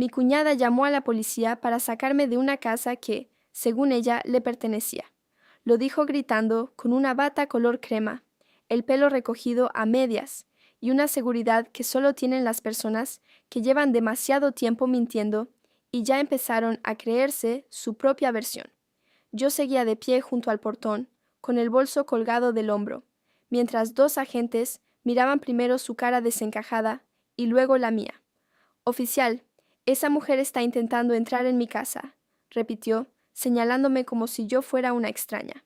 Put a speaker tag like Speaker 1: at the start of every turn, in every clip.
Speaker 1: Mi cuñada llamó a la policía para sacarme de una casa que, según ella, le pertenecía. Lo dijo gritando, con una bata color crema, el pelo recogido a medias y una seguridad que solo tienen las personas que llevan demasiado tiempo mintiendo y ya empezaron a creerse su propia versión. Yo seguía de pie junto al portón, con el bolso colgado del hombro, mientras dos agentes miraban primero su cara desencajada y luego la mía. «Oficial, esa mujer está intentando entrar en mi casa», repitió, señalándome como si yo fuera una extraña.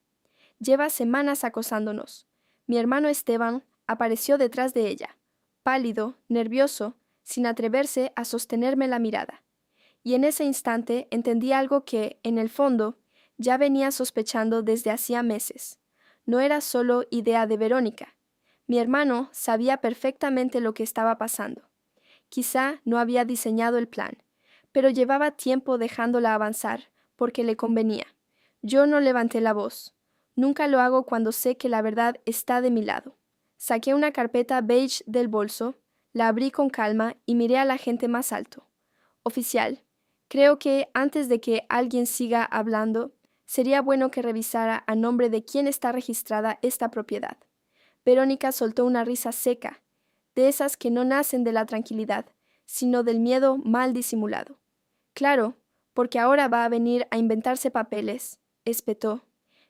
Speaker 1: «Lleva semanas acosándonos. Mi hermano Esteban apareció detrás de ella, pálido, nervioso, sin atreverse a sostenerme la mirada. Y en ese instante entendí algo que, en el fondo, ya venía sospechando desde hacía meses. No era solo idea de Verónica. Mi hermano sabía perfectamente lo que estaba pasando. Quizá no había diseñado el plan, pero llevaba tiempo dejándola avanzar porque le convenía. Yo no levanté la voz. Nunca lo hago cuando sé que la verdad está de mi lado. Saqué una carpeta beige del bolso, la abrí con calma y miré al agente más alto. «Oficial, creo que antes de que alguien siga hablando, sería bueno que revisara a nombre de quién está registrada esta propiedad». Verónica soltó una risa seca, de esas que no nacen de la tranquilidad, sino del miedo mal disimulado. «Claro, porque ahora va a venir a inventarse papeles», espetó.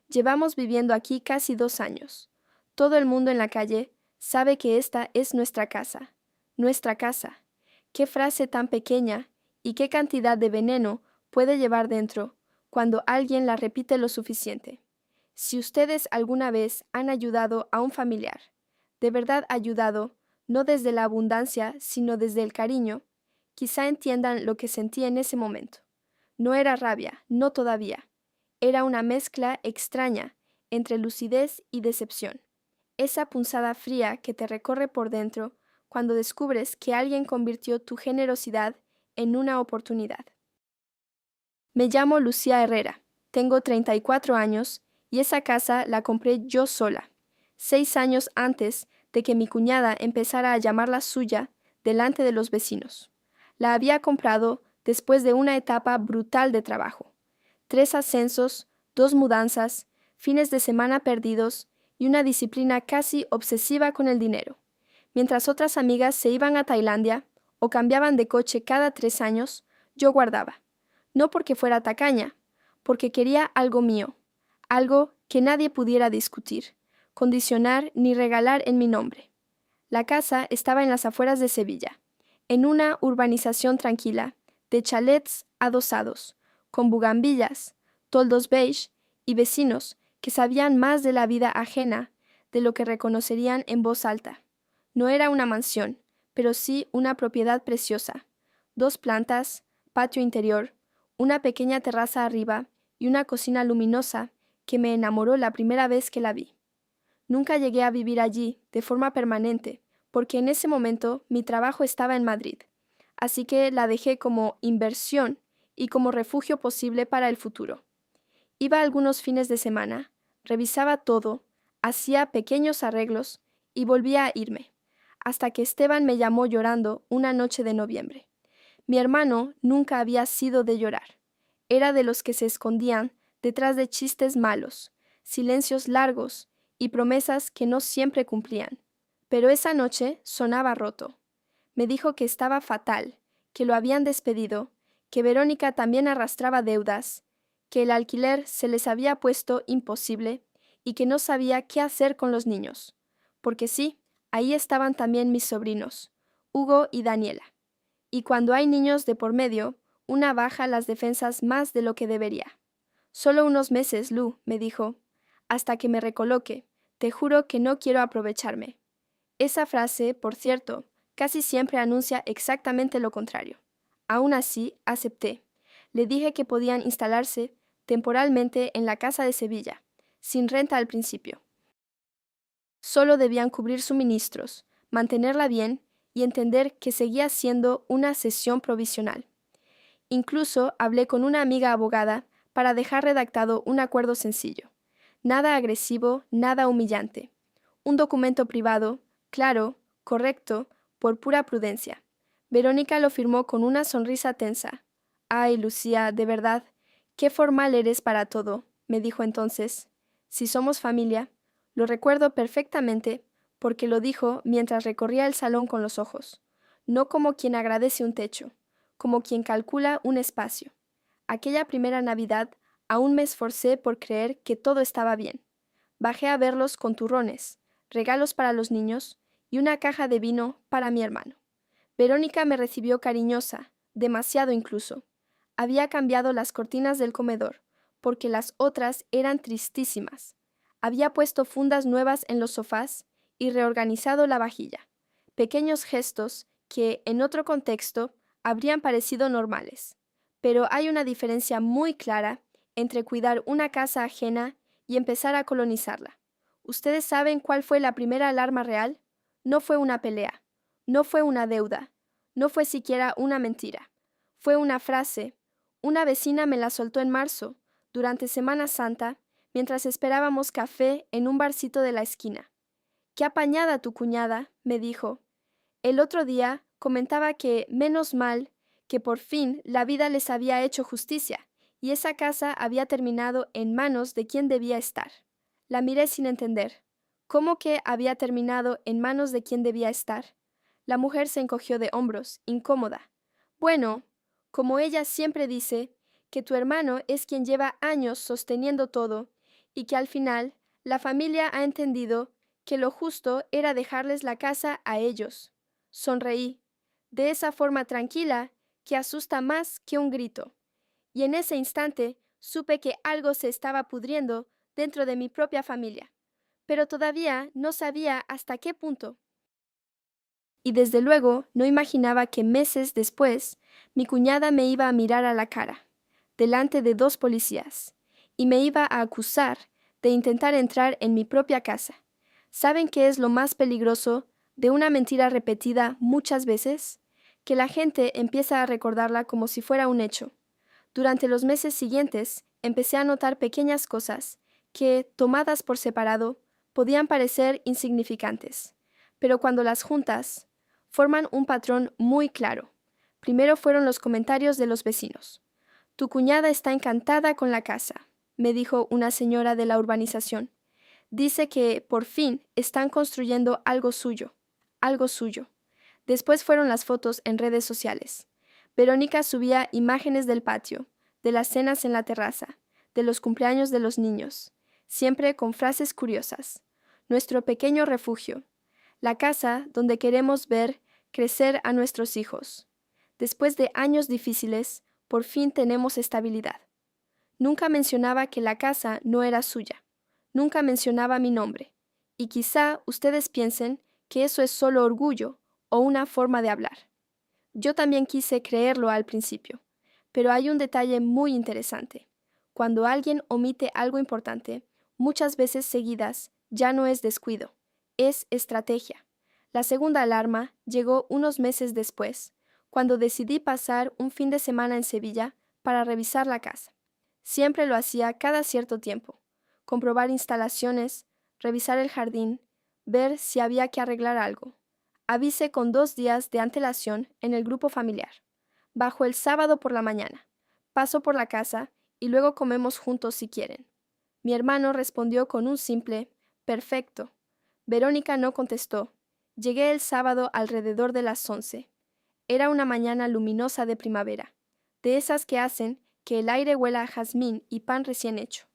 Speaker 1: «Llevamos viviendo aquí casi 2 años. Todo el mundo en la calle sabe que esta es nuestra casa. Nuestra casa. Qué frase tan pequeña y qué cantidad de veneno puede llevar dentro cuando alguien la repite lo suficiente. Si ustedes alguna vez han ayudado a un familiar, de verdad ayudado, no desde la abundancia, sino desde el cariño, quizá entiendan lo que sentí en ese momento. No era rabia, no todavía. Era una mezcla extraña entre lucidez y decepción. Esa punzada fría que te recorre por dentro cuando descubres que alguien convirtió tu generosidad en una oportunidad. Me llamo Lucía Herrera, tengo 34 años y esa casa la compré yo sola, 6 años antes de que mi cuñada empezara a llamarla suya delante de los vecinos. La había comprado después de una etapa brutal de trabajo. 3 ascensos, 2 mudanzas, fines de semana perdidos y una disciplina casi obsesiva con el dinero. Mientras otras amigas se iban a Tailandia o cambiaban de coche cada 3 años, yo guardaba. No porque fuera tacaña, porque quería algo mío, algo que nadie pudiera discutir, condicionar ni regalar en mi nombre. La casa estaba en las afueras de Sevilla, en una urbanización tranquila, de chalets adosados, con bugambillas, toldos beige y vecinos que sabían más de la vida ajena de lo que reconocerían en voz alta. No era una mansión, pero sí una propiedad preciosa. 2 plantas, patio interior, una pequeña terraza arriba y una cocina luminosa que me enamoró la primera vez que la vi. Nunca llegué a vivir allí de forma permanente, porque en ese momento mi trabajo estaba en Madrid, así que la dejé como inversión y como refugio posible para el futuro. Iba algunos fines de semana, revisaba todo, hacía pequeños arreglos y volvía a irme, hasta que Esteban me llamó llorando una noche de noviembre. Mi hermano nunca había sido de llorar. Era de los que se escondían detrás de chistes malos, silencios largos y promesas que no siempre cumplían. Pero esa noche sonaba roto. Me dijo que estaba fatal, que lo habían despedido, que Verónica también arrastraba deudas, que el alquiler se les había puesto imposible y que no sabía qué hacer con los niños. Porque sí, ahí estaban también mis sobrinos, Hugo y Daniela. Y cuando hay niños de por medio, una baja las defensas más de lo que debería. «Solo unos meses, Lu», me dijo, «hasta que me recoloque. Te juro que no quiero aprovecharme». Esa frase, por cierto, casi siempre anuncia exactamente lo contrario. Aún así, acepté. Le dije que podían instalarse temporalmente en la casa de Sevilla, sin renta al principio. Solo debían cubrir suministros, mantenerla bien y entender que seguía siendo una cesión provisional. Incluso hablé con una amiga abogada para dejar redactado un acuerdo sencillo. Nada agresivo, nada humillante. Un documento privado, claro, correcto, por pura prudencia. Verónica lo firmó con una sonrisa tensa. Ay, Lucía, de verdad, qué formal eres para todo, me dijo entonces. Si somos familia, lo recuerdo perfectamente, porque lo dijo mientras recorría el salón con los ojos, no como quien agradece un techo, como quien calcula un espacio. Aquella primera Navidad aún me esforcé por creer que todo estaba bien. Bajé a verlos con turrones, regalos para los niños y una caja de vino para mi hermano. Verónica me recibió cariñosa, demasiado incluso. Había cambiado las cortinas del comedor, porque las otras eran tristísimas. Había puesto fundas nuevas en los sofás y reorganizado la vajilla. Pequeños gestos que, en otro contexto, habrían parecido normales. Pero hay una diferencia muy clara entre cuidar una casa ajena y empezar a colonizarla. ¿Ustedes saben cuál fue la primera alarma real? No fue una pelea, no fue una deuda, no fue siquiera una mentira. Fue una frase. Una vecina me la soltó en marzo, durante Semana Santa, mientras esperábamos café en un barcito de la esquina. «Qué apañada tu cuñada», me dijo. El otro día comentaba que, menos mal, que por fin la vida les había hecho justicia, y esa casa había terminado en manos de quien debía estar. La miré sin entender. ¿Cómo que había terminado en manos de quien debía estar? La mujer se encogió de hombros, incómoda. Bueno, como ella siempre dice, que tu hermano es quien lleva años sosteniendo todo, y que al final la familia ha entendido que lo justo era dejarles la casa a ellos. Sonreí, de esa forma tranquila que asusta más que un grito. Y en ese instante supe que algo se estaba pudriendo dentro de mi propia familia, pero todavía no sabía hasta qué punto. Y desde luego no imaginaba que meses después mi cuñada me iba a mirar a la cara, delante de 2 policías, y me iba a acusar de intentar entrar en mi propia casa. ¿Saben qué es lo más peligroso de una mentira repetida muchas veces? Que la gente empieza a recordarla como si fuera un hecho. Durante los meses siguientes empecé a notar pequeñas cosas que, tomadas por separado, podían parecer insignificantes, pero cuando las juntas, forman un patrón muy claro. Primero fueron los comentarios de los vecinos. «Tu cuñada está encantada con la casa», me dijo una señora de la urbanización. «Dice que, por fin, están construyendo algo suyo, algo suyo». Después fueron las fotos en redes sociales. Verónica subía imágenes del patio, de las cenas en la terraza, de los cumpleaños de los niños, siempre con frases curiosas. «Nuestro pequeño refugio», la casa donde queremos ver crecer a nuestros hijos. Después de años difíciles, por fin tenemos estabilidad. Nunca mencionaba que la casa no era suya. Nunca mencionaba mi nombre. Y quizá ustedes piensen que eso es solo orgullo o una forma de hablar. Yo también quise creerlo al principio, pero hay un detalle muy interesante. Cuando alguien omite algo importante, muchas veces seguidas, ya no es descuido, es estrategia. La segunda alarma llegó unos meses después, cuando decidí pasar un fin de semana en Sevilla para revisar la casa. Siempre lo hacía cada cierto tiempo, comprobar instalaciones, revisar el jardín, ver si había que arreglar algo. Avisé con 2 días de antelación en el grupo familiar. Bajo el sábado por la mañana. Paso por la casa y luego comemos juntos si quieren. Mi hermano respondió con un simple «perfecto». Verónica no contestó. Llegué el sábado alrededor de las 11. Era una mañana luminosa de primavera, de esas que hacen que el aire huela a jazmín y pan recién hecho.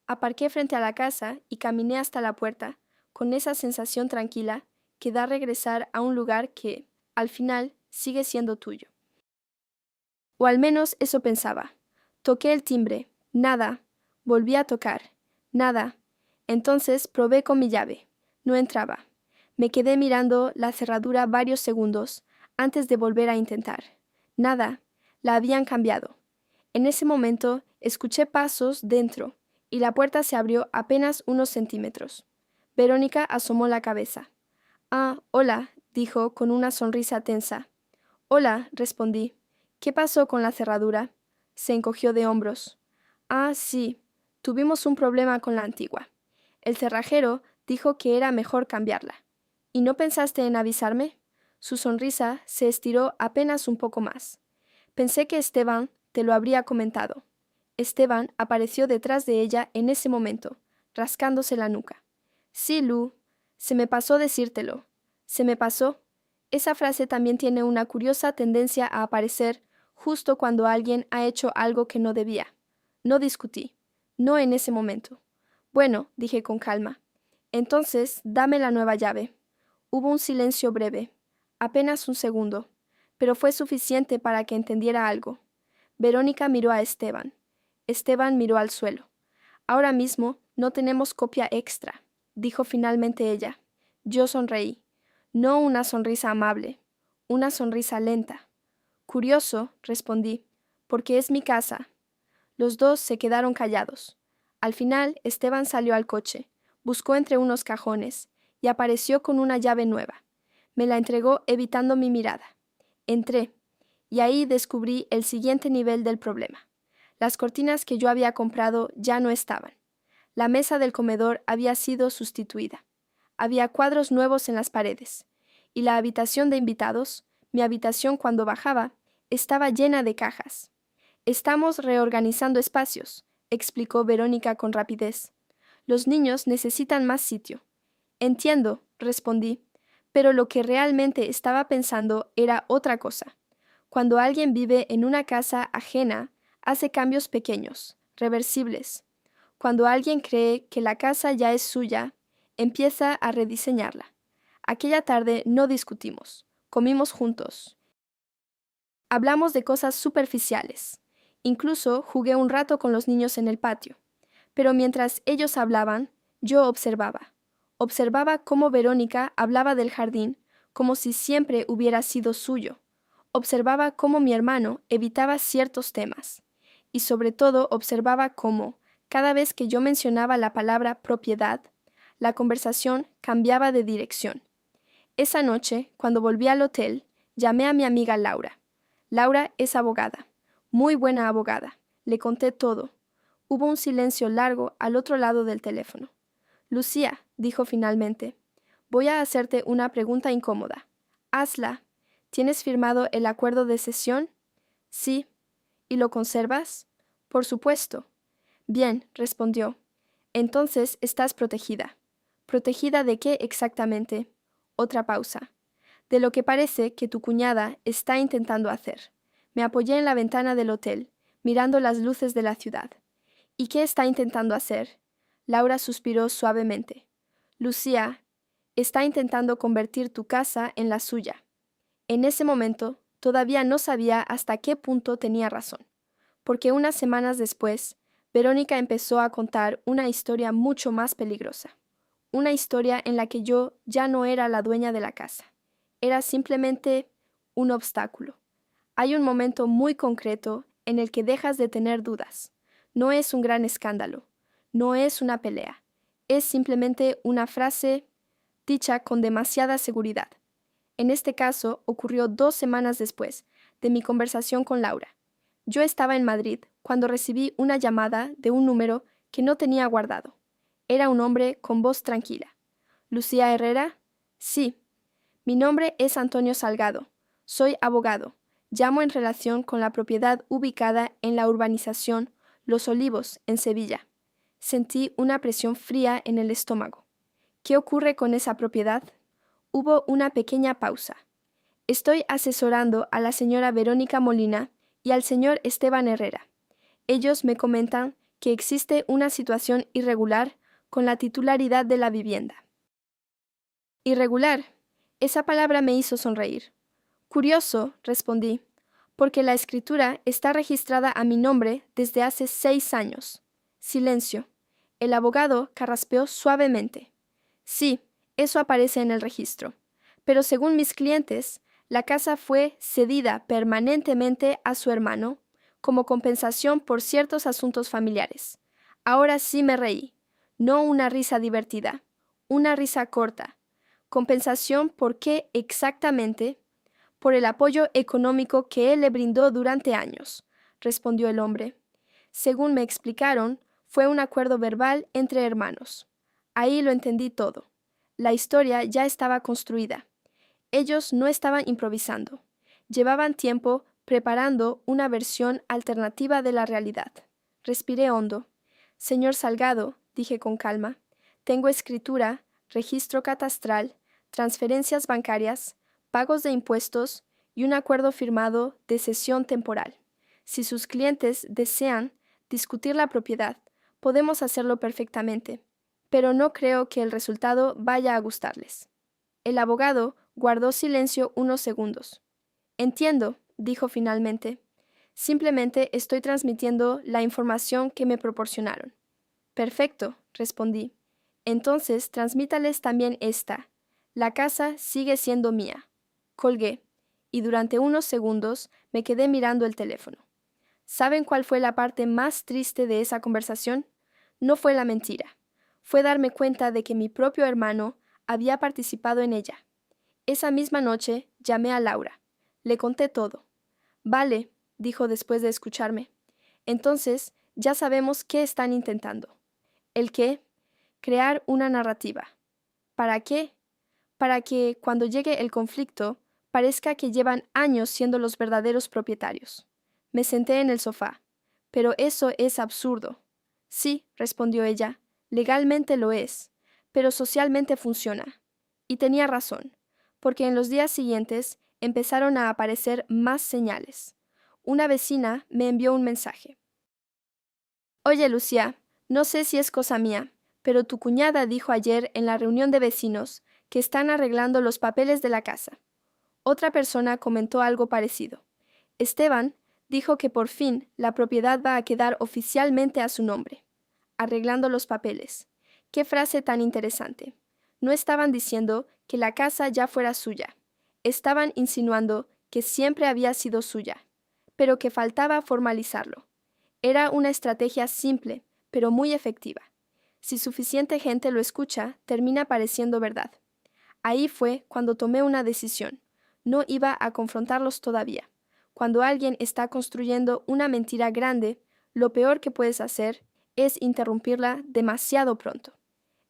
Speaker 1: Aparqué frente a la casa y caminé hasta la puerta, con esa sensación tranquila que da regresar a un lugar que, al final, sigue siendo tuyo. O al menos eso pensaba. Toqué el timbre, nada. Volví a tocar, nada. Entonces probé con mi llave. No entraba. Me quedé mirando la cerradura varios segundos antes de volver a intentar. Nada. La habían cambiado. En ese momento escuché pasos dentro y la puerta se abrió apenas unos centímetros. Verónica asomó la cabeza. «Ah, hola», dijo con una sonrisa tensa. «Hola», respondí. «¿Qué pasó con la cerradura?» Se encogió de hombros. «Ah, sí, tuvimos un problema con la antigua. El cerrajero dijo que era mejor cambiarla». «¿Y no pensaste en avisarme?» Su sonrisa se estiró apenas un poco más. Pensé que Esteban te lo habría comentado. Esteban apareció detrás de ella en ese momento, rascándose la nuca. Sí, Lu, se me pasó decírtelo. Se me pasó. Esa frase también tiene una curiosa tendencia a aparecer justo cuando alguien ha hecho algo que no debía. No discutí. No en ese momento. Bueno, dije con calma. Entonces, dame la nueva llave. Hubo un silencio breve, apenas un segundo, pero fue suficiente para que entendiera algo. Verónica miró a Esteban. Esteban miró al suelo. Ahora mismo no tenemos copia extra, dijo finalmente ella. Yo sonreí. No una sonrisa amable, una sonrisa lenta. Curioso, respondí, porque es mi casa. Los dos se quedaron callados. Al final, Esteban salió al coche, buscó entre unos cajones y apareció con una llave nueva. Me la entregó evitando mi mirada. Entré, y ahí descubrí el siguiente nivel del problema. Las cortinas que yo había comprado ya no estaban. La mesa del comedor había sido sustituida. Había cuadros nuevos en las paredes, y la habitación de invitados, mi habitación cuando bajaba, estaba llena de cajas. Estamos reorganizando espacios, explicó Verónica con rapidez. Los niños necesitan más sitio. Entiendo, respondí, pero lo que realmente estaba pensando era otra cosa. Cuando alguien vive en una casa ajena, hace cambios pequeños, reversibles. Cuando alguien cree que la casa ya es suya, empieza a rediseñarla. Aquella tarde no discutimos, comimos juntos. Hablamos de cosas superficiales. Incluso jugué un rato con los niños en el patio. Pero mientras ellos hablaban, yo observaba. Observaba cómo Verónica hablaba del jardín como si siempre hubiera sido suyo. Observaba cómo mi hermano evitaba ciertos temas. Y sobre todo observaba cómo, cada vez que yo mencionaba la palabra propiedad, la conversación cambiaba de dirección. Esa noche, cuando volví al hotel, llamé a mi amiga Laura. Laura es abogada, muy buena abogada. Le conté todo. Hubo un silencio largo al otro lado del teléfono. Lucía, dijo finalmente, voy a hacerte una pregunta incómoda. Hazla. ¿Tienes firmado el acuerdo de cesión? Sí. ¿Y lo conservas? Por supuesto. Bien, respondió. Entonces estás protegida. ¿Protegida de qué exactamente? Otra pausa. De lo que parece que tu cuñada está intentando hacer. Me apoyé en la ventana del hotel, mirando las luces de la ciudad. ¿Y qué está intentando hacer? Laura suspiró suavemente. Lucía, está intentando convertir tu casa en la suya. En ese momento, todavía no sabía hasta qué punto tenía razón, porque unas semanas después, Verónica empezó a contar una historia mucho más peligrosa. Una historia en la que yo ya no era la dueña de la casa. Era simplemente un obstáculo. Hay un momento muy concreto en el que dejas de tener dudas. No es un gran escándalo. No es una pelea. Es simplemente una frase dicha con demasiada seguridad. En este caso, ocurrió 2 semanas después de mi conversación con Laura. Yo estaba en Madrid cuando recibí una llamada de un número que no tenía guardado. Era un hombre con voz tranquila. ¿Lucía Herrera? Sí. Mi nombre es Antonio Salgado. Soy abogado. Llamo en relación con la propiedad ubicada en la urbanización Los Olivos, en Sevilla. Sentí una presión fría en el estómago. ¿Qué ocurre con esa propiedad? Hubo una pequeña pausa. Estoy asesorando a la señora Verónica Molina y al señor Esteban Herrera. Ellos me comentan que existe una situación irregular con la titularidad de la vivienda. Irregular. Esa palabra me hizo sonreír. Curioso, respondí, porque la escritura está registrada a mi nombre desde hace 6 años. Silencio. El abogado carraspeó suavemente. Sí, eso aparece en el registro. Pero según mis clientes, la casa fue cedida permanentemente a su hermano como compensación por ciertos asuntos familiares. Ahora sí me reí. No una risa divertida, una risa corta. ¿Compensación por qué exactamente? Por el apoyo económico que él le brindó durante años, respondió el hombre. Según me explicaron, fue un acuerdo verbal entre hermanos. Ahí lo entendí todo. La historia ya estaba construida. Ellos no estaban improvisando. Llevaban tiempo preparando una versión alternativa de la realidad. Respiré hondo. Señor Salgado, dije con calma, tengo escritura, registro catastral, transferencias bancarias, pagos de impuestos y un acuerdo firmado de cesión temporal. Si sus clientes desean discutir la propiedad, podemos hacerlo perfectamente, pero no creo que el resultado vaya a gustarles. El abogado guardó silencio unos segundos. Entiendo, dijo finalmente. Simplemente estoy transmitiendo la información que me proporcionaron. Perfecto, respondí. Entonces transmítales también esta. La casa sigue siendo mía. Colgué, y durante unos segundos me quedé mirando el teléfono. ¿Saben cuál fue la parte más triste de esa conversación? No fue la mentira. Fue darme cuenta de que mi propio hermano había participado en ella. Esa misma noche llamé a Laura. Le conté todo. Vale, dijo después de escucharme. Entonces, ya sabemos qué están intentando. ¿El qué? Crear una narrativa. ¿Para qué? Para que, cuando llegue el conflicto, parezca que llevan años siendo los verdaderos propietarios. Me senté en el sofá. Pero eso es absurdo. Sí, respondió ella, legalmente lo es, pero socialmente funciona. Y tenía razón, porque en los días siguientes empezaron a aparecer más señales. Una vecina me envió un mensaje. Oye, Lucía, no sé si es cosa mía, pero tu cuñada dijo ayer en la reunión de vecinos que están arreglando los papeles de la casa. Otra persona comentó algo parecido. Esteban dijo que por fin la propiedad va a quedar oficialmente a su nombre. Arreglando los papeles. Qué frase tan interesante. No estaban diciendo que la casa ya fuera suya. Estaban insinuando que siempre había sido suya, pero que faltaba formalizarlo. Era una estrategia simple, pero muy efectiva. Si suficiente gente lo escucha, termina pareciendo verdad. Ahí fue cuando tomé una decisión. No iba a confrontarlos todavía. Cuando alguien está construyendo una mentira grande, lo peor que puedes hacer es interrumpirla demasiado pronto.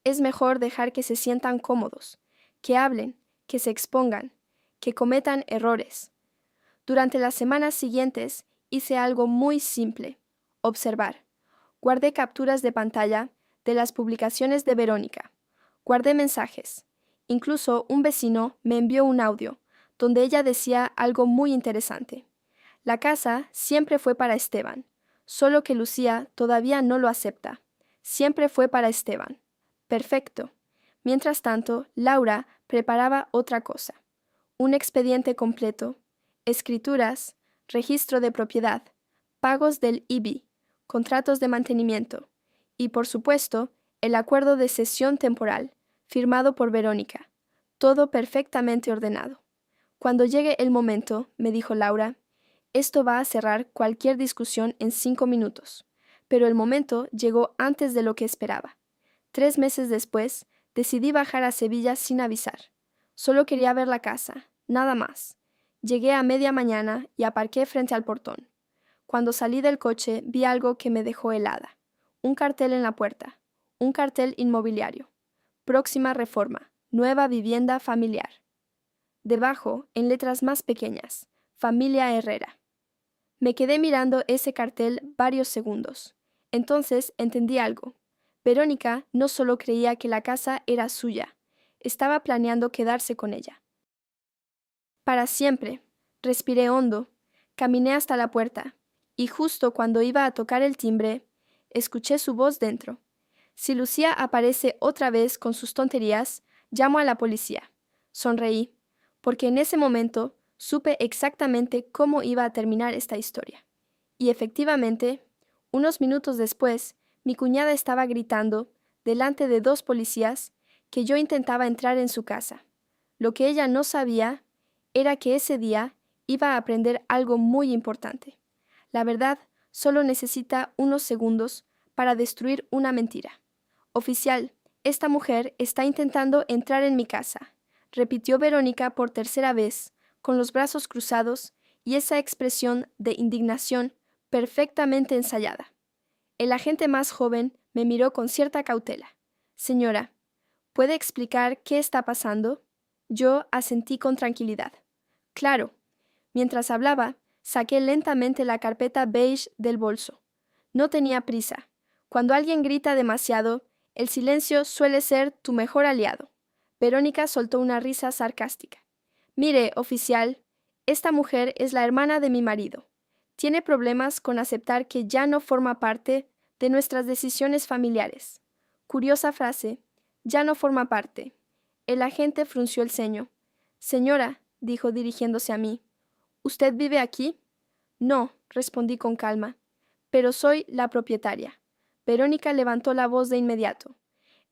Speaker 1: Es mejor dejar que se sientan cómodos, que hablen, que se expongan, que cometan errores. Durante las semanas siguientes hice algo muy simple: observar. Guardé capturas de pantalla de las publicaciones de Verónica. Guardé mensajes. Incluso un vecino me envió un audio donde ella decía algo muy interesante. La casa siempre fue para Esteban, solo que Lucía todavía no lo acepta. Siempre fue para Esteban. Perfecto. Mientras tanto, Laura preparaba otra cosa. Un expediente completo, escrituras, registro de propiedad, pagos del IBI, contratos de mantenimiento y, por supuesto, el acuerdo de cesión temporal, firmado por Verónica. Todo perfectamente ordenado. Cuando llegue el momento, me dijo Laura, esto va a cerrar cualquier discusión en 5 minutos. Pero el momento llegó antes de lo que esperaba. 3 meses después, decidí bajar a Sevilla sin avisar. Solo quería ver la casa, nada más. Llegué a media mañana y aparqué frente al portón. Cuando salí del coche vi algo que me dejó helada. Un cartel en la puerta. Un cartel inmobiliario. Próxima reforma. Nueva vivienda familiar. Debajo, en letras más pequeñas, Familia Herrera. Me quedé mirando ese cartel varios segundos. Entonces entendí algo. Verónica no solo creía que la casa era suya, estaba planeando quedarse con ella. Para siempre. Respiré hondo, caminé hasta la puerta, y justo cuando iba a tocar el timbre, escuché su voz dentro. Si Lucía aparece otra vez con sus tonterías, llamo a la policía. Sonreí, porque en ese momento supe exactamente cómo iba a terminar esta historia. Y efectivamente, unos minutos después, mi cuñada estaba gritando, delante de 2 policías, que yo intentaba entrar en su casa. Lo que ella no sabía era que ese día iba a aprender algo muy importante. La verdad solo necesita unos segundos para destruir una mentira. Oficial, esta mujer está intentando entrar en mi casa, repitió Verónica por tercera vez, con los brazos cruzados y esa expresión de indignación perfectamente ensayada. El agente más joven me miró con cierta cautela. Señora, ¿puede explicar qué está pasando? Yo asentí con tranquilidad. Claro. Mientras hablaba, saqué lentamente la carpeta beige del bolso. No tenía prisa. Cuando alguien grita demasiado, el silencio suele ser tu mejor aliado. Verónica soltó una risa sarcástica. Mire, oficial, esta mujer es la hermana de mi marido. Tiene problemas con aceptar que ya no forma parte de nuestras decisiones familiares. Curiosa frase, ya no forma parte. El agente frunció el ceño. Señora, dijo dirigiéndose a mí, ¿usted vive aquí? No, respondí con calma, pero soy la propietaria. Verónica levantó la voz de inmediato.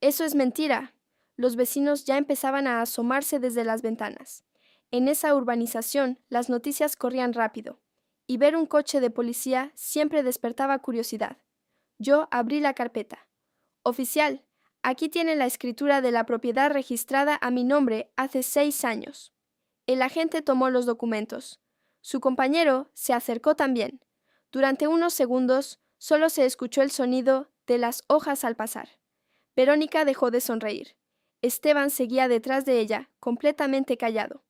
Speaker 1: Eso es mentira. Los vecinos ya empezaban a asomarse desde las ventanas. En esa urbanización las noticias corrían rápido, y ver un coche de policía siempre despertaba curiosidad. Yo abrí la carpeta. Oficial, aquí tiene la escritura de la propiedad registrada a mi nombre hace 6 años. El agente tomó los documentos. Su compañero se acercó también. Durante unos segundos solo se escuchó el sonido de las hojas al pasar. Verónica dejó de sonreír. Esteban seguía detrás de ella, completamente callado.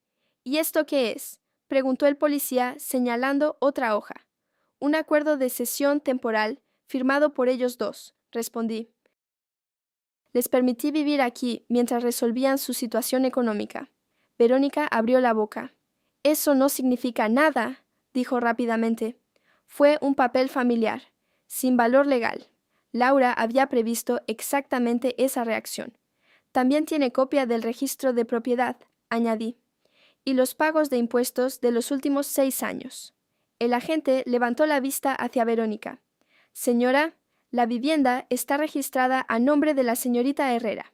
Speaker 1: ¿Y esto qué es?, preguntó el policía señalando otra hoja. Un acuerdo de cesión temporal firmado por ellos dos, respondí. Les permití vivir aquí mientras resolvían su situación económica. Verónica abrió la boca. Eso no significa nada, dijo rápidamente. Fue un papel familiar, sin valor legal. Laura había previsto exactamente esa reacción. También tiene copia del registro de propiedad, añadí, y los pagos de impuestos de los últimos 6 años. El agente levantó la vista hacia Verónica. Señora, la vivienda está registrada a nombre de la señorita Herrera.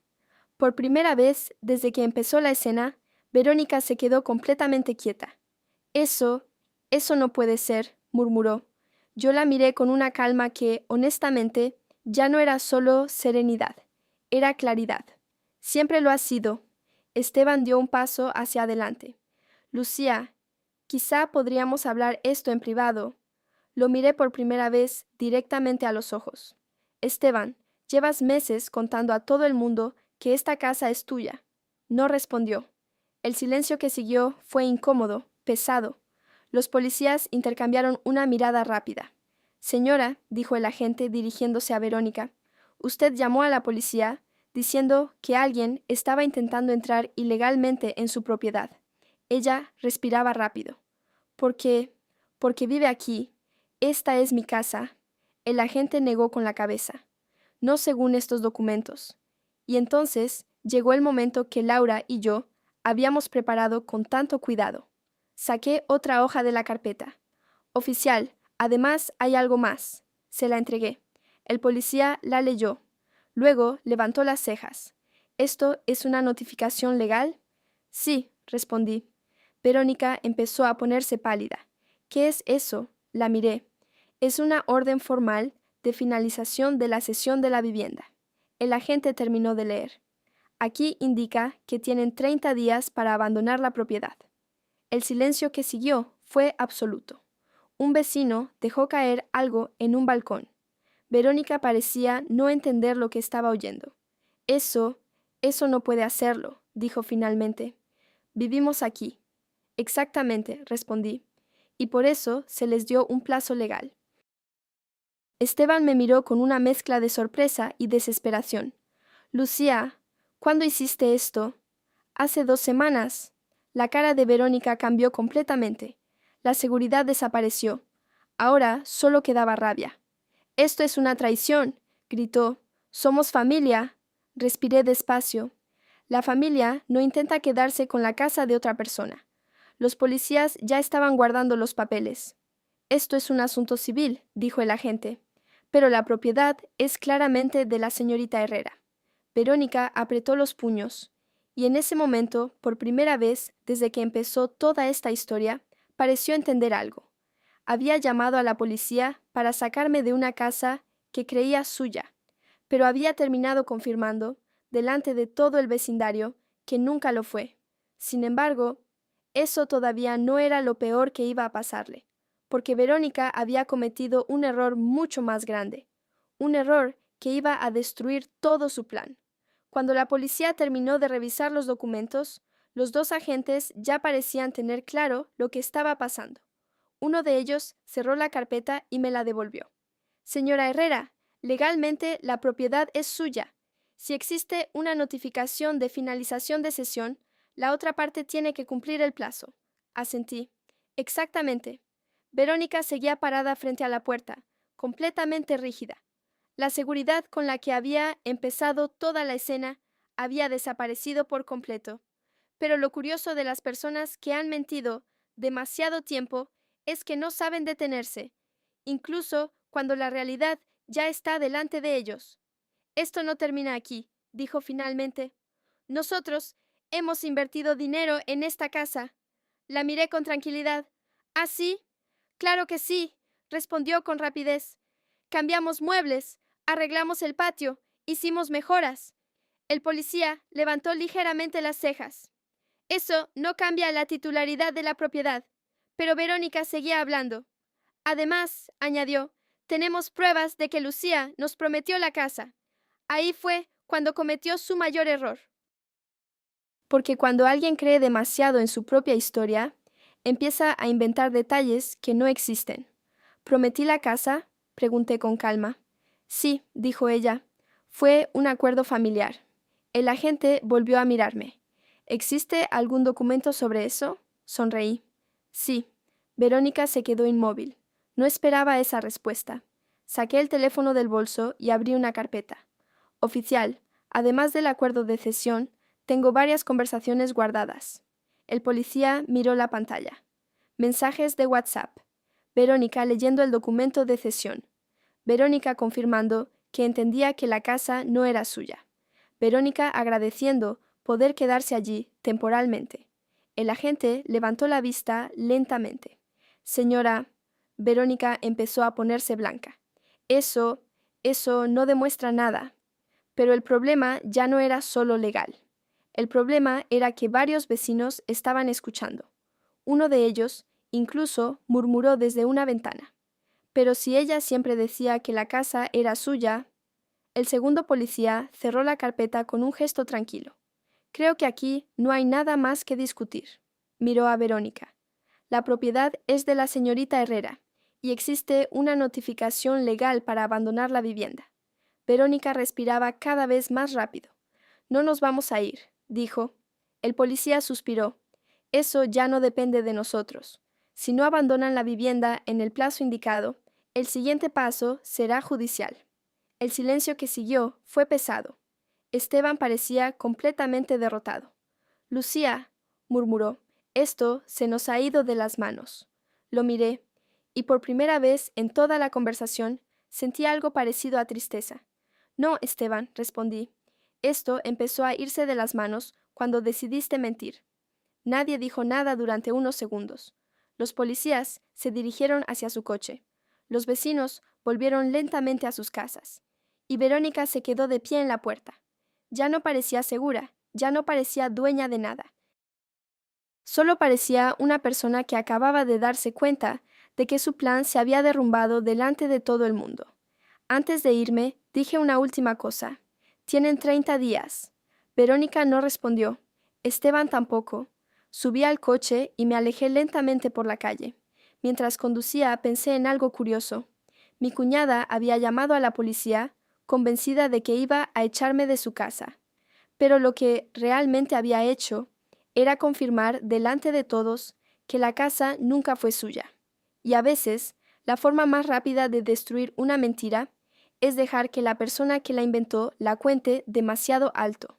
Speaker 1: Por primera vez desde que empezó la escena, Verónica se quedó completamente quieta. Eso no puede ser, murmuró. Yo la miré con una calma que, honestamente, ya no era solo serenidad, era claridad. Siempre lo ha sido. Esteban dio un paso hacia adelante. Lucía, quizá podríamos hablar esto en privado. Lo miré por primera vez directamente a los ojos. Esteban, llevas meses contando a todo el mundo que esta casa es tuya. No respondió. El silencio que siguió fue incómodo, pesado. Los policías intercambiaron una mirada rápida. Señora, dijo el agente dirigiéndose a Verónica, usted llamó a la policía diciendo que alguien estaba intentando entrar ilegalmente en su propiedad. Ella respiraba rápido. Porque vive aquí. Esta es mi casa. El agente negó con la cabeza. No según estos documentos. Y entonces llegó el momento que Laura y yo habíamos preparado con tanto cuidado. Saqué otra hoja de la carpeta. Oficial, además hay algo más. Se la entregué. El policía la leyó. Luego levantó las cejas. ¿Esto es una notificación legal? Sí, respondí. Verónica empezó a ponerse pálida. ¿Qué es eso? La miré. Es una orden formal de finalización de la cesión de la vivienda. El agente terminó de leer. Aquí indica que tienen 30 días para abandonar la propiedad. El silencio que siguió fue absoluto. Un vecino dejó caer algo en un balcón. Verónica parecía no entender lo que estaba oyendo. Eso no puede hacerlo, dijo finalmente. Vivimos aquí. Exactamente, respondí, y por eso se les dio un plazo legal. Esteban me miró con una mezcla de sorpresa y desesperación. Lucía, ¿cuándo hiciste esto? Hace 2 semanas. La cara de Verónica cambió completamente. La seguridad desapareció. Ahora solo quedaba rabia. Esto es una traición, gritó. Somos familia. Respiré despacio. La familia no intenta quedarse con la casa de otra persona. Los policías ya estaban guardando los papeles. Esto es un asunto civil, dijo el agente, pero la propiedad es claramente de la señorita Herrera. Verónica apretó los puños, y en ese momento, por primera vez desde que empezó toda esta historia, pareció entender algo. Había llamado a la policía para sacarme de una casa que creía suya, pero había terminado confirmando, delante de todo el vecindario, que nunca lo fue. Sin embargo, eso todavía no era lo peor que iba a pasarle, porque Verónica había cometido un error mucho más grande, un error que iba a destruir todo su plan. Cuando la policía terminó de revisar los documentos, Los dos agentes ya parecían tener claro lo que estaba pasando. Uno de ellos cerró la carpeta y me la devolvió. Señora Herrera, legalmente la propiedad es suya. Si existe una notificación de finalización de sesión, la otra parte tiene que cumplir el plazo. Asentí. Exactamente. Verónica seguía parada frente a la puerta, completamente rígida. La seguridad con la que había empezado toda la escena había desaparecido por completo. Pero lo curioso de las personas que han mentido demasiado tiempo es que no saben detenerse, incluso cuando la realidad ya está delante de ellos. Esto no termina aquí, dijo finalmente. Nosotros hemos invertido dinero en esta casa. La miré con tranquilidad. ¿Ah, sí? Claro que sí, respondió con rapidez. Cambiamos muebles, arreglamos el patio, hicimos mejoras. El policía levantó ligeramente las cejas. Eso no cambia la titularidad de la propiedad. Pero Verónica seguía hablando. Además, añadió, tenemos pruebas de que Lucía nos prometió la casa. Ahí fue cuando cometió su mayor error. Porque cuando alguien cree demasiado en su propia historia, empieza a inventar detalles que no existen. ¿Prometí la casa?, pregunté con calma. Sí, dijo ella. Fue un acuerdo familiar. El agente volvió a mirarme. ¿Existe algún documento sobre eso? Sonreí. Sí. Verónica se quedó inmóvil. No esperaba esa respuesta. Saqué el teléfono del bolso y abrí una carpeta. Oficial, además del acuerdo de cesión, tengo varias conversaciones guardadas. El policía miró la pantalla. Mensajes de WhatsApp. Verónica leyendo el documento de cesión. Verónica confirmando que entendía que la casa no era suya. Verónica agradeciendo poder quedarse allí temporalmente. El agente levantó la vista lentamente. Señora, Verónica empezó a ponerse blanca. Eso no demuestra nada. Pero el problema ya no era solo legal. El problema era que varios vecinos estaban escuchando. Uno de ellos, incluso, murmuró desde una ventana. Pero si ella siempre decía que la casa era suya... El segundo policía cerró la carpeta con un gesto tranquilo. Creo que aquí no hay nada más que discutir. Miró a Verónica. La propiedad es de la señorita Herrera, y existe una notificación legal para abandonar la vivienda. Verónica respiraba cada vez más rápido. No nos vamos a ir, dijo. El policía suspiró. Eso ya no depende de nosotros. Si no abandonan la vivienda en el plazo indicado, el siguiente paso será judicial. El silencio que siguió fue pesado. Esteban parecía completamente derrotado. Lucía, murmuró, esto se nos ha ido de las manos. Lo miré, y por primera vez en toda la conversación sentí algo parecido a tristeza. No, Esteban, respondí. Esto empezó a irse de las manos cuando decidiste mentir. Nadie dijo nada durante unos segundos. Los policías se dirigieron hacia su coche. Los vecinos volvieron lentamente a sus casas. Y Verónica se quedó de pie en la puerta. Ya no parecía segura, ya no parecía dueña de nada. Solo parecía una persona que acababa de darse cuenta de que su plan se había derrumbado delante de todo el mundo. Antes de irme, dije una última cosa. Tienen 30 días. Verónica no respondió. Esteban tampoco. Subí al coche y me alejé lentamente por la calle. Mientras conducía, pensé en algo curioso. Mi cuñada había llamado a la policía, convencida de que iba a echarme de su casa. Pero lo que realmente había hecho era confirmar delante de todos que la casa nunca fue suya. Y a veces, la forma más rápida de destruir una mentira es dejar que la persona que la inventó la cuente demasiado alto.